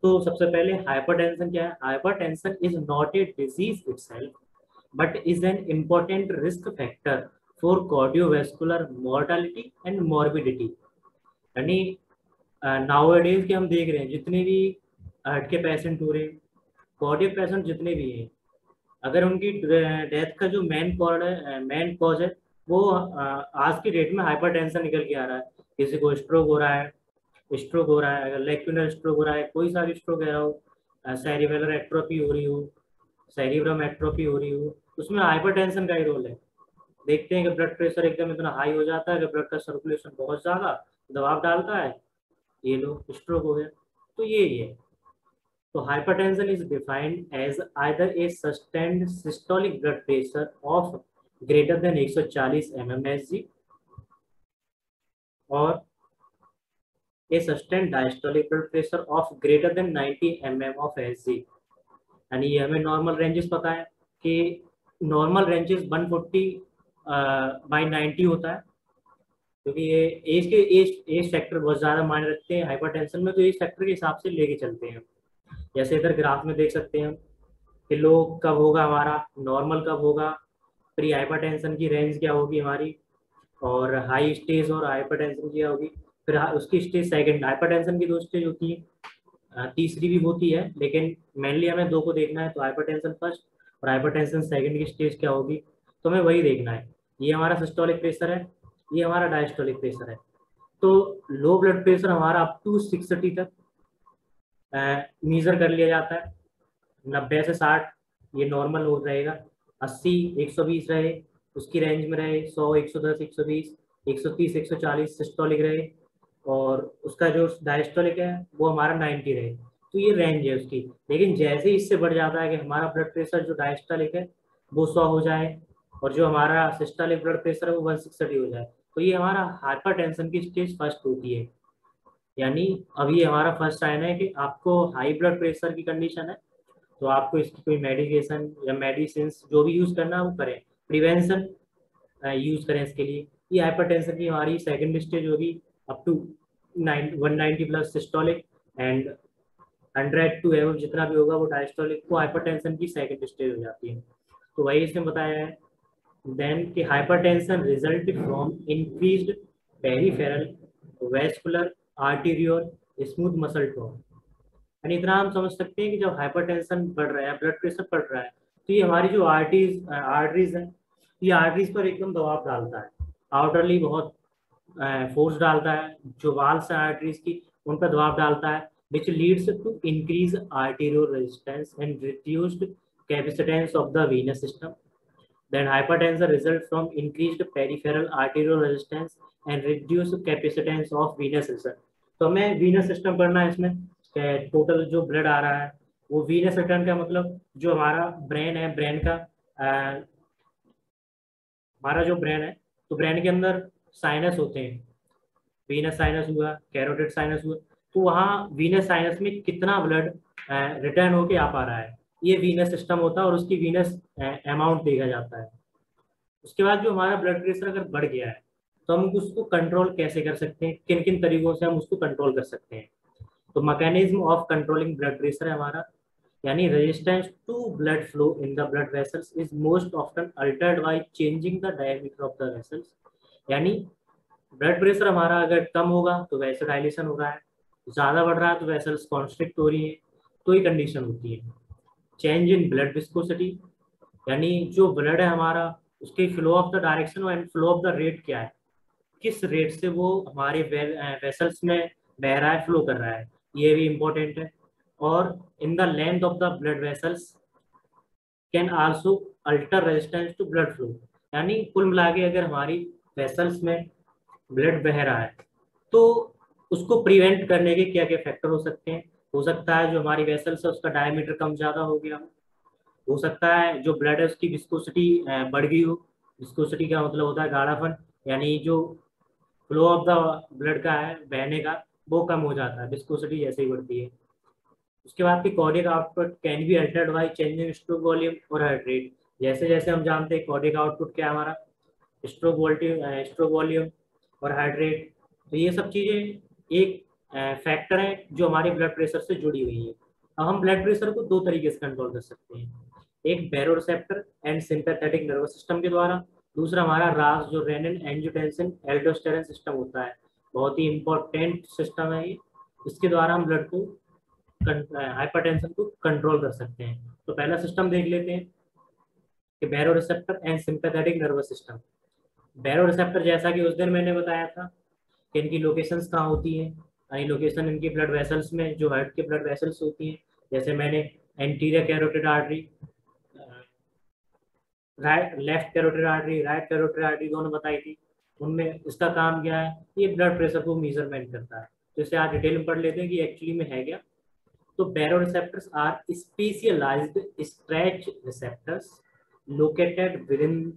तो सबसे पहले हाइपरटेंशन क्या है? Hypertension is not a disease itself but is an important risk factor for cardiovascular mortality and morbidity. यानी नाउअडेज के हम देख रहे हैं जितने भी हार्ट के पेशेंट हो रहे हैं, कार्डियक पेशेंट जितने भी हैं, अगर उनकी डेथ का जो मेन कॉज है वो आज की डेट में हाइपरटेंशन निकल के आ रहा है। किसी को स्ट्रोक हो रहा है, अगर लेक्यूलर स्ट्रोक हो रहा है, कोई सा भी स्ट्रोक है हो, सेरिबेलर एट्रोफी हो रही हो, सेरिब्रम एट्रोफी हो रही हो, उसमें हाइपरटेंशन का ही रोल है। देखते हैं कि ब्लड प्रेशर एकदम इतना हाई हो जाता है कि ब्लड का सर्कुलेशन बहुत ज़्यादा दबाव डालता है, ये लो स्ट्रोक हो गया। तो यही है। तो hypertension is defined as either a sustained systolic blood pressure of greater than 140 mmHg or a sustained diastolic blood pressure of greater than 90 mm of Hg। यानी ये हमें नॉर्मल रेंजेस पता है कि नॉर्मल रेंजेस 140/90 होता है, क्योंकि ये एज फैक्टर बहुत ज़्यादा मायने रखते हैं हाइपरटेंशन में, तो एज फैक्टर के हिसाब से लेके चलते हैं। जैसे इधर ग्राफ में देख सकते हैं कि लो कब होगा हमारा, नॉर्मल कब होगा, प्री हाइपरटेंशन की रेंज क्या होगी हमारी, और हाई स्टेज और हाइपरटेंशन क्या होगी, फिर उसकी स्टेज सेकंड। हाइपरटेंशन की दो स्टेज होती है, तीसरी भी होती है, लेकिन मेनली हमें दो को देखना है, तो हाइपरटेंशन फर्स्ट और हाइपरटेंशन सेकंड की स्टेज क्या होगी, तो हमें वही देखना है। ये हमारा सिस्टोलिक प्रेशर है, ये हमारा डायस्टोलिक प्रेशर है। तो लो ब्लड प्रेशर हमारा अप टू 630 तक मेजर कर लिया जाता है। 90 से 60 ये नॉर्मल हो रहेगा, 80 120 रहे उसकी रेंज में रहे, 100 110 120 130 140 सिस्टोलिक रहे, और उसका जो डायस्टोलिक है वो हमारा 90 रहे। तो ये रेंज है उसकी। लेकिन जैसे ही इससे बढ़ जाता है कि हमारा ब्लड प्रेशर जो डायस्टोलिक है वो 100 हो जाए और जो हमारा सिस्टोलिक ब्लड प्रेशर है वो 160 हो जाए, तो ये हमारा हाइपरटेंशन की स्टेज फर्स्ट होती है। यानी अभी हमारा फर्स्ट साइन है कि आपको हाई ब्लड प्रेशर की कंडीशन है, तो आपको इसकी कोई मेडिकेशन या मेडिसिन जो भी यूज करना है वो करें, प्रिवेंशन यूज करें इसके लिए। ये हाइपरटेंशन की हमारी सेकंड स्टेज होगी up to 190 plus systolic and 100 to average जितना भी होगा वो डायस्टोलिक, वो हाइपरटेंशन की सेकंड स्टेज हो जाती है। तो वही इसमें बताया है देन कि hypertension result from increased peripheral vascular arterial smooth muscle tone. यानी इतना हम समझ सकते हैं कि जब हाइपरटेंशन बढ़ रहा है, ब्लड प्रेशर बढ़ रहा है, तो ये हमारी जो आर्टरीज है, ये आर्टरीज पर एकदम दबाव डालता है, आउटरली बहुत फोर्स डालता है, जो वाल्स है आर्टरीज की उन पर दबाव डालता है, which leads to increase arterial resistance and reduced capacitance of the venous system. Then hypertension results from increased peripheral arterial resistance and reduced capacitance of venous system. तो हमें venous system पढ़ना है इसमें, टोटल जो ब्लड आ रहा है वो venous system का मतलब जो हमारा ब्रेन है, ब्रेन का हमारा जो ब्रेन है, तो ब्रेन के अंदर साइनस होते हैं, वीनस साइनस हुआ, कैरोटिड साइनस हुआ, तो वहाँ वीनस साइनस में कितना ब्लड रिटर्न होके आ पा रहा है, ये वीनस सिस्टम होता है और उसकी वीनस अमाउंट देखा जाता है। उसके बाद जो हमारा ब्लड प्रेशर अगर बढ़ गया है तो हम उसको कंट्रोल कैसे कर सकते हैं, किन किन तरीकों से हम उसको कंट्रोल कर सकते हैं। तो mechanism of controlling blood pressure है हमारा, यानी resistance to blood flow in the blood vessels is most often altered by changing the diameter of the vessels. यानी ब्लड प्रेशर हमारा अगर कम होगा तो वैसे डायलेशन हो रहा है, ज़्यादा बढ़ रहा है तो वेसल्स कॉन्स्ट्रिक्ट हो रही है, तो ये कंडीशन होती है। चेंज इन ब्लड विस्कोसिटी, यानी जो ब्लड है हमारा उसके flow of the direction and flow of the rate क्या है, किस रेट से वो हमारे वेसल्स में बह रहा है, फ्लो कर रहा है, ये भी इम्पोर्टेंट है। और in the length of the blood vessels can also alter resistance to blood flow. यानी कुल मिला के अगर हमारी वेसल्स में ब्लड बह रहा है तो उसको प्रिवेंट करने के क्या क्या फैक्टर हो सकते हैं। हो सकता है जो हमारी वेसल्स है उसका डायमीटर कम ज़्यादा हो गया, हो सकता है जो ब्लड है उसकी विस्कोसिटी बढ़ गई हो। विस्कोसिटी का मतलब होता है गाढ़ापन, यानी जो फ्लो ऑफ द ब्लड का है बहने का वो कम हो जाता है विस्कोसिटी जैसे ही बढ़ती है। उसके बाद की cardiac output can be altered by changing stroke volume और हार्ट रेट। जैसे जैसे हम जानते हैं कार्डियक आउटपुट क्या है हमारा, स्ट्रोक वॉल्यूम और हार्ट रेट, तो ये सब चीज़ें एक फैक्टर है जो हमारे ब्लड प्रेशर से जुड़ी हुई है। अब हम ब्लड प्रेशर को दो तरीके से कंट्रोल कर सकते हैं, एक baroreceptor and sympathetic nervous system के द्वारा, दूसरा हमारा रास जो रेनिन एंजियोटेंसिन एल्डोस्टेरोन सिस्टम होता है, बहुत ही इंपॉर्टेंट सिस्टम है ये। इसके द्वारा हम ब्लड को हाइपरटेंशन को कंट्रोल कर सकते हैं। तो पहला सिस्टम देख लेते हैं कि baroreceptor and sympathetic nervous system. Baroreceptor जैसा कि उस दिन मैंने बताया था कि इनकी लोकेशंस कहाँ होती है, यानी लोकेशन इनकी ब्लड वेसल्स में, जो हार्ट के ब्लड वेसल्स होती हैं। जैसे मैंने anterior carotid artery, right left carotid artery, right carotid artery दोनों बताई थी। उनमें इसका काम क्या है, ये ब्लड प्रेशर को मेजरमेंट करता है। तो इसे आज डिटेल में पढ़ लेते हैं कि एक्चुअली में है क्या। तो baroreceptors are specialized stretch receptors located within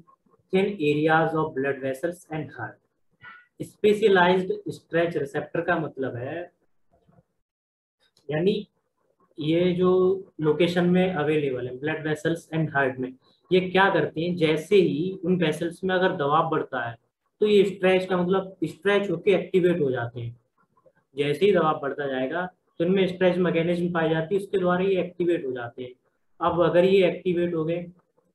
thin areas of blood vessels and heart. Specialized stretch receptor का मतलब है, यानी ये जो लोकेशन में अवेलेबल है ब्लड वेसल्स एंड हार्ट में, ये क्या करती हैं, जैसे ही उन वेसल्स में अगर दबाव बढ़ता है तो ये स्ट्रेच का मतलब स्ट्रेच होकर एक्टिवेट हो जाते हैं। जैसे ही दबाव बढ़ता जाएगा तो इनमें स्ट्रेच मैकेनिज्म पाई जाती है, उसके द्वारा ये एक्टिवेट हो जाते हैं। अब अगर ये एक्टिवेट हो गए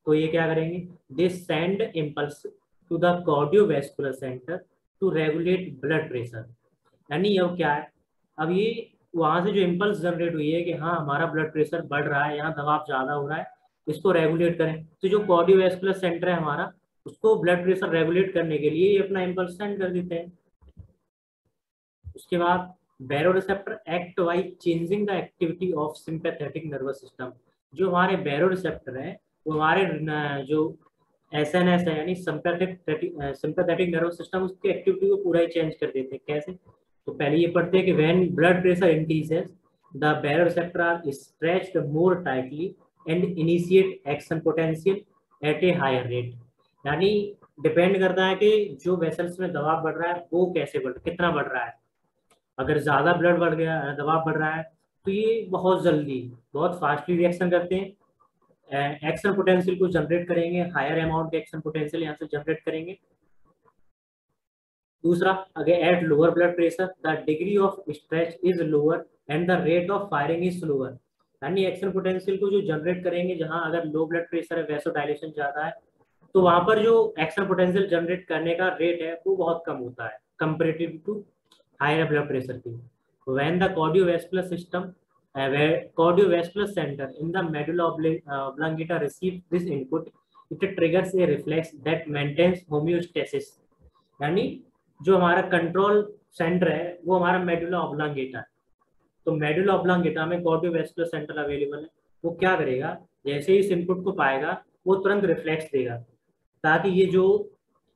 तो ये क्या करेंगे, they send impulse to the cardiovascular center to regulate blood pressure. यानी अब क्या है, अब ये वहां से जो इम्पल्स जनरेट हुई है कि हाँ हमारा ब्लड प्रेशर बढ़ रहा है, यहाँ दबाव ज्यादा हो रहा है, इसको रेगुलेट करें, तो जो कार्डियोवैस्कुलर सेंटर है हमारा, उसको ब्लड प्रेशर रेगुलेट करने के लिए ये अपना इम्पल्स सेंड कर देते हैं। उसके बाद baroreceptor act by changing the activity of sympathetic nervous system. जो हमारे बैरोरिसेप्टर है वो हमारे जो एसएनएस है यानी सिंपैथेटिक नर्वस सिस्टम, उसकी एक्टिविटी को पूरा ही चेंज कर देते हैं। कैसे, तो पहले ये पढ़ते हैं कि when blood pressure increases the baroreceptor are stretched more tightly and initiate action potential at a higher rate. यानी डिपेंड करता है कि जो वेसल्स में दबाव बढ़ रहा है वो कैसे बढ़, कितना बढ़ रहा है। अगर ज्यादा ब्लड बढ़ गया, दबाव बढ़ रहा है, तो ये बहुत जल्दी, बहुत फास्टली रिएक्शन करते हैं, एक्शन पोटेंशियल को जनरेट करेंगे, हायर अमाउंट के एक्शन पोटेंशियल यहाँ से जनरेट करेंगे। दूसरा, अगर at lower blood pressure the degree of stretch is lower and the rate of firing is slower. यानी एक्शन पोटेंशियल को जो जनरेट करेंगे, जहां अगर लो ब्लड प्रेशर है, वैसोडाइलेशन ज्यादा है, तो वहां पर जो एक्शन पोटेंशियल जनरेट करने का रेट है वो बहुत कम होता है comparative to higher blood pressure की। When the cardiovascular system cardiovascular center in the medulla oblongata receives this input, it triggers a reflex that maintains homeostasis। यानी जो हमारा कंट्रोल सेंटर है वो हमारा मेडुला ऑब्लोंगेटा है। तो मेडुला ऑब्लोंगेटा में कार्डियोवैस्कुलर सेंटर अवेलेबल है। वो क्या करेगा, जैसे ही इस इनपुट को पाएगा वो तुरंत रिफ्लेक्स देगा, ताकि ये जो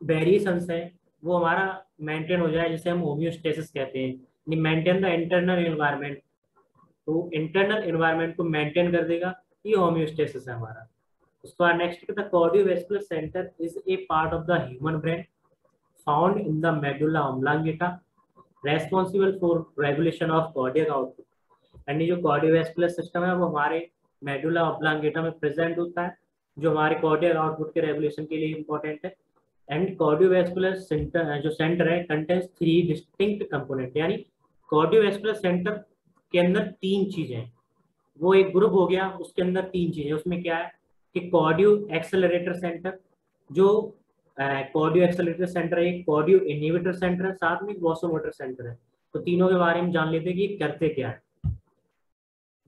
वेरिएशंस है वो हमारा मेंटेन हो जाए, जिसे हम होम्योस्टेसिस कहते हैं, मेंटेन द इंटरनल एनवायरनमेंट। तो इंटरनल एनवायरनमेंट को मेंटेन कर देगा, ये होम्योस्टेसिस है हमारा। उसके बाद next, the cardiovascular centre is a part of the human brain found in the medulla oblongata responsible for regulation of cardiac output. यानी जो कार्डियोवैस्कुलर सिस्टम है वो हमारे मेडुला ऑब्लोंगेटा में प्रेजेंट होता है, जो हमारे कार्डियक आउटपुट के रेगुलेशन के लिए इंपॉर्टेंट है। एंड कार्डियोवैस्कुलर सेंटर जो सेंटर है कंटेन्स 3 डिस्टिंक्ट कंपोनेंट। यानी कार्डियोवैस्कुलर सेंटर के अंदर 3 चीजें, वो एक ग्रुप हो गया, उसके अंदर 3 चीजें। उसमें क्या है कि कार्डियो एक्सेलरेटर सेंटर, जो कार्डियो एक्सेलरेटर सेंटर है, एक कार्डियो इनहिबिटर सेंटर है, साथ में एक वासोमोटर सेंटर है। तो तीनों के बारे में जान लेते हैं कि करते क्या है।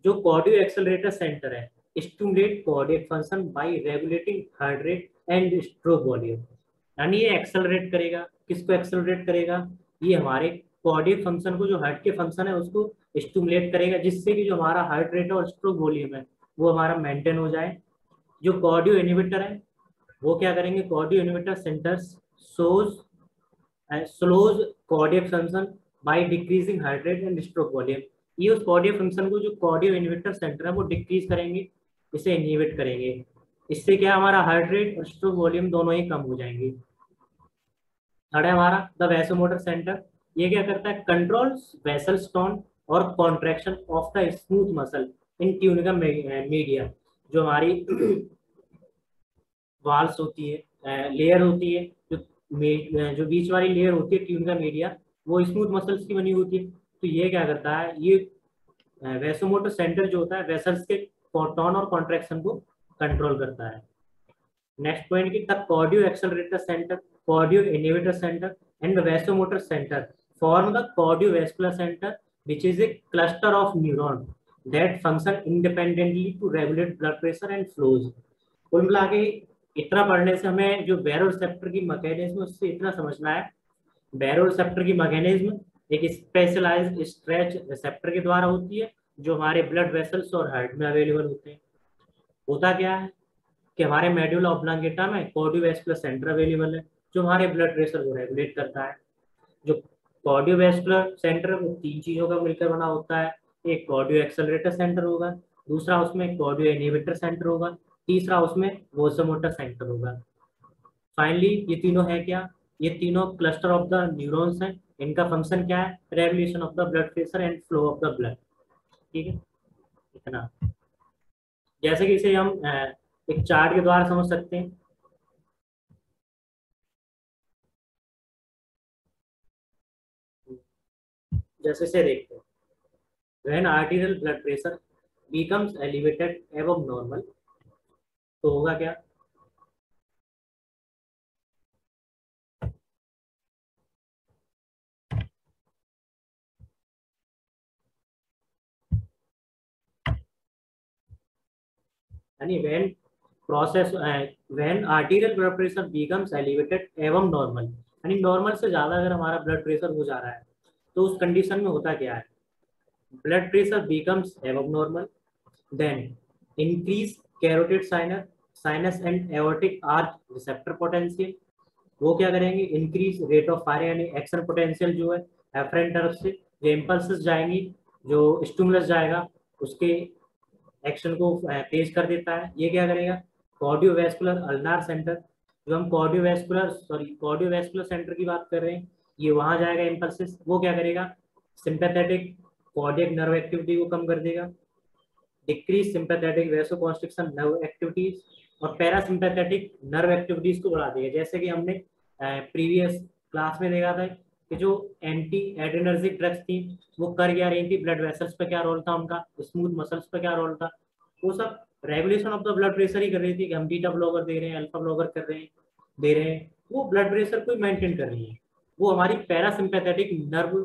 जो कार्डियो एक्सेलरेटर सेंटर है, stimulate cardiac function by regulating heart rate and stroke volume. यानी ये एक्सेलरेट करेगा, किसको एक्सेलरेट करेगा, ये हमारे कार्डियक फंक्शन को, जो हार्ट के फंक्शन है उसको स्टिमुलेट करेगा, जिससे कि जो हमारा हार्ट रेट और स्ट्रोक वॉल्यूम है वो हमारा मेंटेन हो जाए। जो कार्डियो इनहिबिटर है वो क्या करेंगे, cardio inhibitor centres shows slows cardiac function by decreasing heart rate and stroke volume. ये उस कार्डियो फंक्शन को जो कार्डियो इनहिबिटर सेंटर है वो डिक्रीज करेंगे, इसे इनहिबिट करेंगे। इससे क्या हमारा हार्ट रेट और स्ट्रोक वॉल्यूम दोनों ही कम हो जाएंगे। थर्ड है हमारा द वैसोमोटर सेंटर। ये क्या करता है, कंट्रोल्स वेसल स्टोन और contraction of the smooth muscle in tunica media. जो हमारी वाल्स होती है, लेयर होती है, जो बीच वाली लेयर होती है ट्यूनिका मीडिया, वो स्मूथ मसल्स की बनी होती है। तो ये क्या करता है, ये वेसोमोटर सेंटर जो होता है वेसल्स के टॉन और कॉन्ट्रैक्शन को कंट्रोल करता है। नेक्स्ट पॉइंट की the cardio accelerator centre, cardio inhibitor centre and vasomotor centre form the cardiovascular centre which is a cluster of neuron that function independently to regulate blood pressure and flows। कुल मिला के इतना पढ़ने से हमें जो baroreceptor की मैकेनिज्म उससे इतना समझना है, बैरोरिसेप्टर की मैकेनिज्म एक स्पेशलाइज्ड स्ट्रेच रिसेप्टर के द्वारा होती है जो हमारे ब्लड वेसल्स और हार्ट में अवेलेबल होते हैं। होता क्या है कि हमारे मेडुला ऑब्लांगेटा में कार्डियोवैस्कुलर सेंटर अवेलेबल है जो हमारे ब्लड प्रेशर को रेगुलेट करता है। जो कार्डियोवैस्कुलर सेंटर वो 3 चीजों का मिलकर बना होता है, एक कार्डियो एक्सेलरेटर सेंटर होगा, दूसरा उसमें कार्डियो इनहिबिटर सेंटर होगा, तीसरा उसमें वेसोमोटर सेंटर होगा। फाइनली ये तीनों है क्या, ये तीनों क्लस्टर ऑफ द न्यूरॉन्स हैं। इनका फंक्शन क्या है, regulation of the blood pressure and flow of the blood. ठीक है, इतना। जैसे कि इसे हम एक चार्ट के द्वारा समझ सकते हैं। जैसे से देखते हैं, when arterial blood pressure becomes elevated above normal, तो होगा क्या, यानी when arterial blood pressure becomes elevated above normal, यानी नॉर्मल से ज्यादा अगर हमारा ब्लड प्रेशर हो जा रहा है तो उस कंडीशन में होता क्या है, blood pressure becomes above normal, then increase carotid sinus and aortic arch receptor potential। वो क्या करेंगे, इंक्रीज रेट ऑफ फायर यानी एक्शन पोटेंशियल जो है एफरेंट तरफ से जो इम्पल्सेस जाएंगी, जो स्टिमुलस जाएगा उसके एक्शन को तेज कर देता है। ये क्या करेगा, कार्डियोवैस्कुलर अल्नार सेंटर, जो हम कार्डियोवैस्कुलर सेंटर की बात कर रहे हैं, ये वहां जाएगा इम्पल्सेस, वो क्या करेगा, सिंपैथेटिक कार्डियक नर्व एक्टिविटी को कम कर देगा, decrease sympathetic vasoconstriction nerve activities और पैरासिम्पैथेटिक नर्व एक्टिविटीज को बढ़ा देगा। जैसे कि हमने प्रीवियस क्लास में देखा था कि जो एंटी एड्रेनर्जिक ड्रग्स थी वो कर क्या रही थी, ब्लड वेसल्स पे क्या रोल था उनका, स्मूथ मसल्स पे क्या रोल था, वो सब regulation of the blood pressure ही कर रही थी कि हम बीटा ब्लॉकर दे रहे हैं, अल्फा ब्लॉकर कर रहे हैं, दे रहे हैं, वो ब्लड प्रेशर को मेंटेन कर रही है। वो हमारी पैरासिम्पैथेटिक नर्व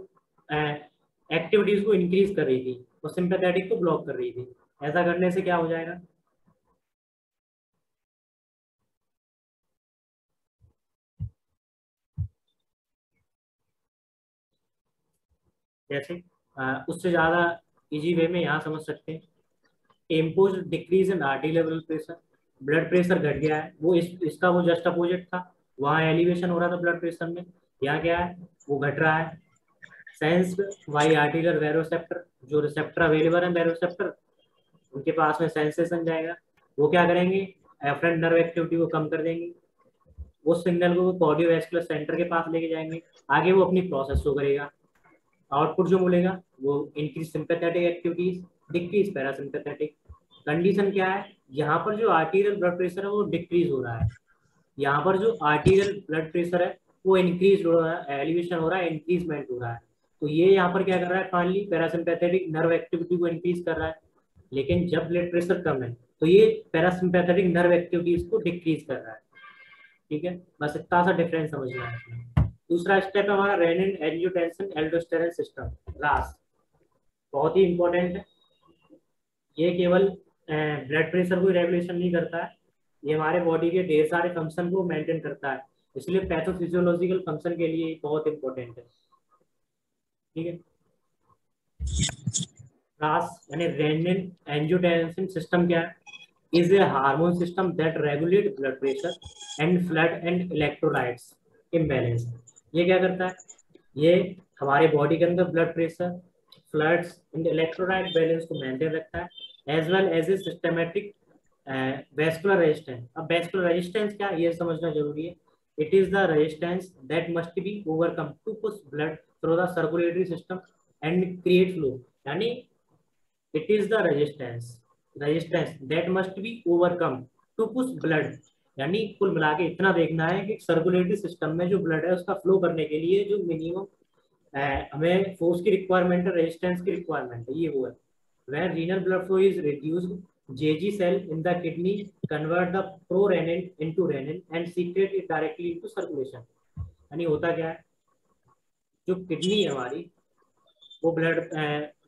एक्टिविटीज को इंक्रीज कर रही थी और सिंपैथेटिक को ब्लॉक कर रही थी। ऐसा करने से क्या हो जाएगा, जैसे उससे ज्यादा इजी वे में यहाँ समझ सकते हैं, impose decrease in artery level pressure, blood pressure घट गया है, वो इसका वो जस्ट अपोजिट था, वहाँ एलिवेशन हो रहा था ब्लड प्रेशर में, यहाँ क्या है वो घट रहा है। सेंस्ड बाई आर्टिकुलर वेरोसेप्टर, जो रिसेप्टर अवेलेबल है वेरोसेप्टर उनके पास में सेंसेशन जाएगा, वो क्या करेंगे, एफरेंट नर्व एक्टिविटी को कम कर देंगे, उस सिग्नल को कार्डियोवैस्कुलर सेंटर के पास लेके जाएंगे, आगे वो अपनी प्रोसेस शो करेगा। आउटपुट जो मिलेगा वो increase sympathetic activities, decrease parasympathetic. Condition क्या है, यहाँ पर जो आर्टीरियल ब्लड प्रेशर है वो डिक्रीज हो रहा है, यहाँ पर जो आर्टीरियल ब्लड प्रेशर है वो इंक्रीज हो रहा है, एलिवेशन हो रहा है, इंक्रीजमेंट हो रहा है। तो ये यहाँ पर क्या कर रहा है, फाइनली पैरासिम्पैथेटिक नर्व एक्टिविटी को इंक्रीज कर रहा है। लेकिन जब ब्लड प्रेशर कम है तो ये पैरासिम्पैथेटिक नर्व एक्टिविटीज को डिक्रीज कर रहा है। ठीक है, बस इतना सा डिफरेंस समझना है। दूसरा स्टेप है हमारा रेनिन एंजियोटेंसिन एल्डोस्टेरोन सिस्टम, रास, बहुत ही इंपॉर्टेंट है। ये केवल ब्लड प्रेशर को रेगुलेशन नहीं करता है, ये हमारे बॉडी के ढेर सारे फंक्शन को मेंटेन करता है, इसलिए पैथोफिजियोलॉजिकल फंक्शन के लिए बहुत इंपॉर्टेंट है। ठीक है, रास यानी रेनिन एंजियोटेंसिन सिस्टम क्या है, is a hormone system that regulate blood pressure and flood and electrolytes imbalance। ये क्या करता है, ये हमारे बॉडी के अंदर blood pressure, fluids and electrolyte balance को मेंटेन रखता है, as well as a systematic vascular resistance. अब वैस्कुलर रेजिस्टेंस क्या, ये समझना जरूरी है। It is the resistance that must be overcome to push blood through the circulatory system and create flow, यानी it is the resistance that must be overcome to push blood, यानी कुल मिला के इतना देखना है कि सर्कुलेटरी सिस्टम में जो ब्लड है उसका फ्लो करने के लिए जो मिनिमम हमें फोर्स की रिक्वायरमेंट है, रेजिस्टेंस की रिक्वायरमेंट है, ये वो है। When renal blood flow is reduced, JG cell in the kidney convert the prorenin into renin and secrete it directly into circulation। यानी होता क्या है, जो किडनी है हमारी, वो ब्लड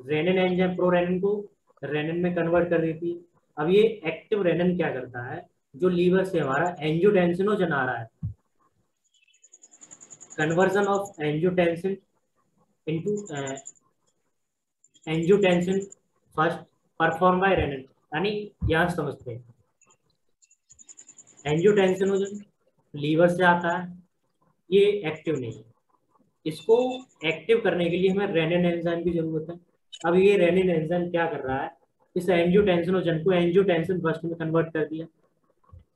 रेनिन एंजाइम प्रोरेनिन को रेनिन में कन्वर्ट कर देती है। अब ये एक्टिव रेनिन क्या करता है, जो लीवर से हमारा एंजियोटेंसिनोजन आ रहा है, conversion of angiotensin into angiotensin first perform by renin. यानी यहाँ समझते हैं, एंजियोटेंसिनोजन लीवर से आता है, ये एक्टिव नहीं है, इसको एक्टिव करने के लिए हमें रेनिन एंजाइम की जरूरत है। अब ये रेनिन एंजाइम क्या कर रहा है, इस एंजियोटेंसिनोजन को एंजियोटेंसिन फर्स्ट में कन्वर्ट कर दिया।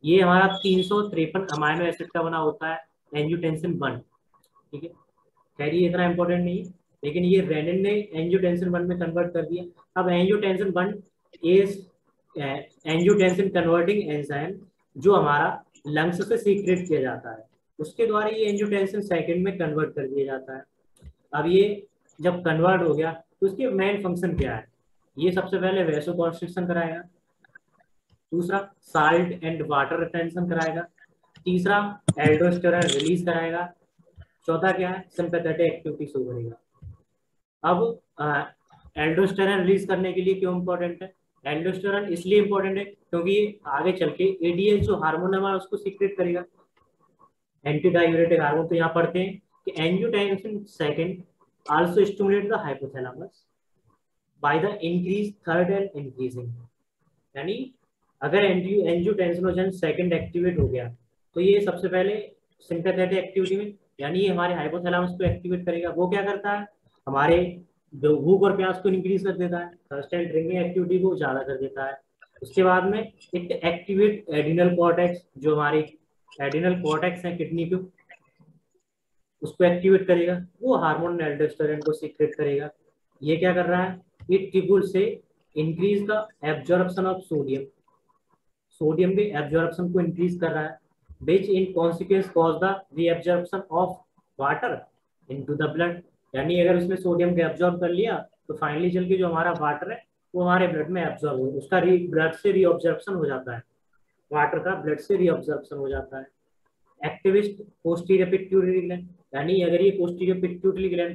ये हमारा 353 अमाइनो एसिड का बना होता है एंजियोटेंसिन 1, ठीक है। खैर ये इतना इंपॉर्टेंट नहीं है, लेकिन ये रेनिन ने एंजियोटेंसिन 1 में कन्वर्ट कर दिया। अब angiotensin 1 is angiotensin converting enzyme, जो हमारा लंग्स से सीक्रेट किया जाता है, उसके द्वारा ये एंजियोटेंसिन सेकंड में कन्वर्ट कर दिया जाता है। अब ये जब कन्वर्ट हो गया तो उसके मेन फंक्शन क्या है, ये सबसे पहले वैसोकॉन्स्ट्रिक्शन कराएगा, दूसरा साल्ट एंड वाटर रिटेंशन कराएगा, तीसरा एल्डोस्टेरोन रिलीज कराएगा, चौथा क्या है, सिंपैथेटिक एक्टिविटी शो करेगा। अब एल्डोस्टेरोन रिलीज करने के लिए क्यों इंपॉर्टेंट है, एल्डोस्टेरोन इसलिए इंपॉर्टेंट है क्योंकि आगे चल के एडीएच जो हार्मोन है उसको सीक्रेट करेगा, एंटी डाययूरेटिक हार्मोन। तो यहाँ पढ़ते हैं कि angiotensin second also stimulate the hypothalamus by the increase third and increasing. यानी अगर एंजियोटेंसिनोजन सेकंड एक्टिवेट हो गया तो ये सबसे पहले सिंपैथेटिक एक्टिविटी में, यानी ये हमारे हाइपोथैलेमस को एक्टिवेट करेगा। वो क्या करता है, हमारे जो भूख और प्यास को इंक्रीज कर देता है, थर्स्ट एंड ड्रिंकिंग एक्टिविटी को ज्यादा कर देता है। उसके बाद में इट एक्टिवेट एडिनल कॉर्टेक्स, जो हमारे एडिनल कॉर्टेक्स है किडनी के, उसको एक्टिवेट करेगा, वो हार्मोन एल्डोस्टेरोन को सीक्रेट करेगा। ये क्या कर रहा है, इट टिबुल से increase the absorption of sodium, sodium के एब्जॉर्प्शन को इंक्रीज कर रहा है, which in consequence cause the reabsorption of water into the blood. यानी अगर उसने सोडियम को एब्जॉर्ब कर लिया तो फाइनली चल के जो हमारा वाटर है वो हमारे ब्लड में एब्जॉर्ब हो, उसका ब्लड से रीअब्जॉर्प्शन हो जाता है, वाटर का ब्लड से रीअब्जॉर्प्शन हो जाता है। एक्टिविस्ट पोस्टीरियर पिट्यूटरी ग्लैंड, यानी अगर ये पोस्टीरियर पिट्यूटरी ग्लैंड